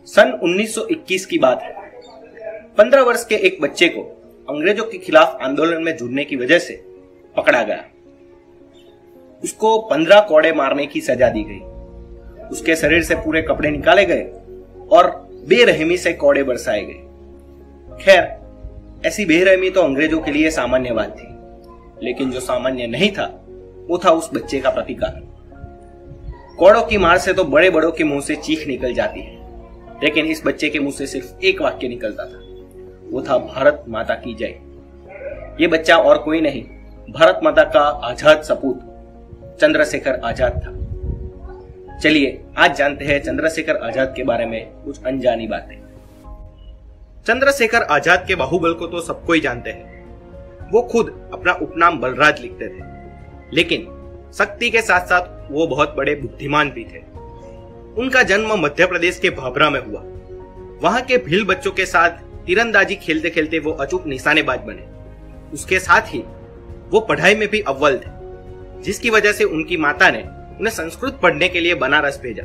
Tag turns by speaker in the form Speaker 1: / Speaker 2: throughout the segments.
Speaker 1: सन 1921 की बात है। 15 वर्ष के एक बच्चे को अंग्रेजों के खिलाफ आंदोलन में जुड़ने की वजह से पकड़ा गया। उसको 15 कोड़े मारने की सजा दी गई। उसके शरीर से पूरे कपड़े निकाले गए और बेरहमी से कोड़े बरसाए गए। खैर, ऐसी बेरहमी तो अंग्रेजों के लिए सामान्य बात थी, लेकिन जो सामान्य नहीं था वो था उस बच्चे का प्रतिकार। कोड़ों की मार से तो बड़े बड़ों के मुंह से चीख निकल जाती है, लेकिन इस बच्चे के मुंह से सिर्फ एक वाक्य निकलता था, वो था भारत माता की जय। ये बच्चा और कोई नहीं, भारत माता का आजाद सपूत चंद्रशेखर आजाद था। चलिए आज जानते हैं चंद्रशेखर आजाद के बारे में कुछ अनजानी बातें। चंद्रशेखर आजाद के बाहुबल को तो सबको ही जानते हैं। वो खुद अपना उपनाम बलराज लिखते थे, लेकिन शक्ति के साथ साथ वो बहुत बड़े बुद्धिमान भी थे। उनका जन्म मध्य प्रदेश के भाभरा में हुआ। वहां के भील बच्चों के साथ तीरंदाजी खेलते खेलते वो अचूक निशानेबाज बने। उसके साथ ही वो पढ़ाई में भी अव्वल थे, जिसकी वजह से उनकी माता ने उन्हें संस्कृत पढ़ने के लिए बनारस भेजा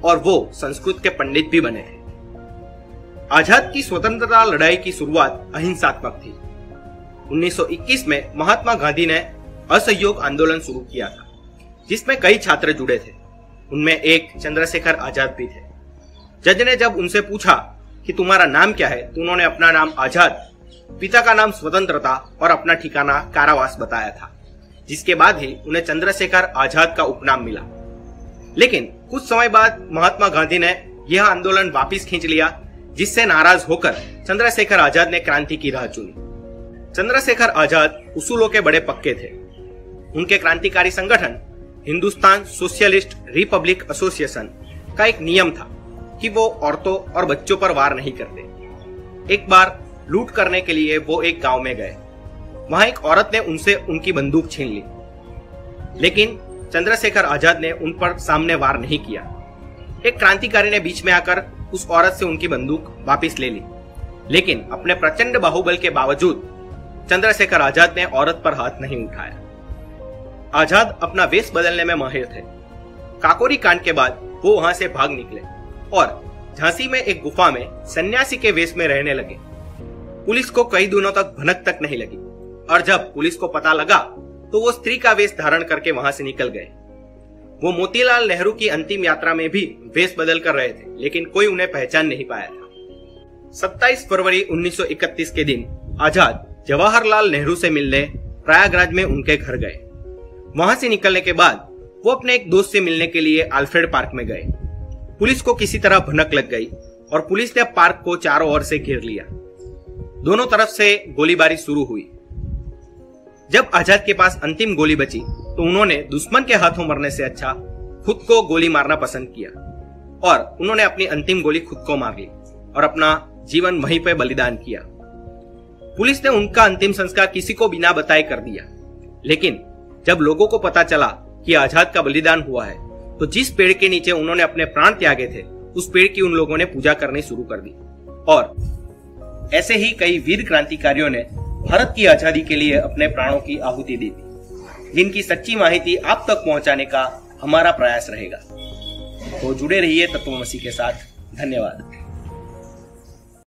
Speaker 1: और वो संस्कृत के पंडित भी बने थे। आजाद की स्वतंत्रता लड़ाई की शुरुआत अहिंसात्मक थी। 1921 में महात्मा गांधी ने असहयोग आंदोलन शुरू किया था, जिसमें कई छात्र जुड़े थे। उनमें एक चंद्रशेखर आजाद भी थे। जज ने जब उनसे पूछा कि तुम्हारा नाम क्या है, तो उन्होंने अपना नाम आजाद, पिता का नाम स्वतंत्रता और अपना ठिकाना कारावास बताया था, जिसके बाद ही उन्हें चंद्रशेखर आजाद का उपनाम मिला। लेकिन कुछ समय बाद महात्मा गांधी ने यह आंदोलन वापस खींच लिया, जिससे नाराज होकर चंद्रशेखर आजाद ने क्रांति की राह चुनी। चंद्रशेखर आजाद उसूलों के बड़े पक्के थे। उनके क्रांतिकारी संगठन हिंदुस्तान सोशलिस्ट रिपब्लिक एसोसिएशन का एक नियम था कि वो औरतों और बच्चों पर वार नहीं करते। एक बार लूट करने के लिए वो एक गांव में गए। वहां एक औरत ने उनसे उनकी बंदूक छीन ली, लेकिन चंद्रशेखर आजाद ने उन पर सामने वार नहीं किया। एक क्रांतिकारी ने बीच में आकर उस औरत से उनकी बंदूक वापस ले ली, लेकिन अपने प्रचंड बाहुबल के बावजूद चंद्रशेखर आजाद ने औरत पर हाथ नहीं उठाया। आजाद अपना वेश बदलने में माहिर थे। काकोरी कांड के बाद वो वहां से भाग निकले और झांसी में एक गुफा में सन्यासी के वेश में रहने लगे। पुलिस को कई दिनों तक भनक तक नहीं लगी और जब पुलिस को पता लगा तो वो स्त्री का वेश धारण करके वहां से निकल गए। वो मोतीलाल नेहरू की अंतिम यात्रा में भी वेश बदल कर रहे थे, लेकिन कोई उन्हें पहचान नहीं पाया था। 27 फरवरी 1931 के दिन आजाद जवाहरलाल नेहरू से मिलने प्रयागराज में उनके घर गए। वहां से निकलने के बाद वो अपने एक दोस्त से मिलने के लिए अल्फ्रेड पार्क में गए। पुलिस को किसी तरह भनक लग गई और पुलिस ने पार्क को चारों ओर से घेर लिया। दोनों तरफ से गोलीबारी शुरू हुई। जब आजाद के पास अंतिम गोली बची तो उन्होंने दुश्मन के हाथों मरने से अच्छा खुद को गोली मारना पसंद किया और उन्होंने अपनी अंतिम गोली खुद को मार ली और अपना जीवन वहीं पर बलिदान किया। पुलिस ने उनका अंतिम संस्कार किसी को बिना बताए कर दिया, लेकिन जब लोगों को पता चला कि आजाद का बलिदान हुआ है, तो जिस पेड़ के नीचे उन्होंने अपने प्राण त्यागे थे, उस पेड़ की उन लोगों ने पूजा करनी शुरू कर दी। और ऐसे ही कई वीर क्रांतिकारियों ने भारत की आजादी के लिए अपने प्राणों की आहुति दी थी, जिनकी सच्ची माहिती आप तक पहुंचाने का हमारा प्रयास रहेगा। तो जुड़े रहिए तत्वमसी के साथ। धन्यवाद।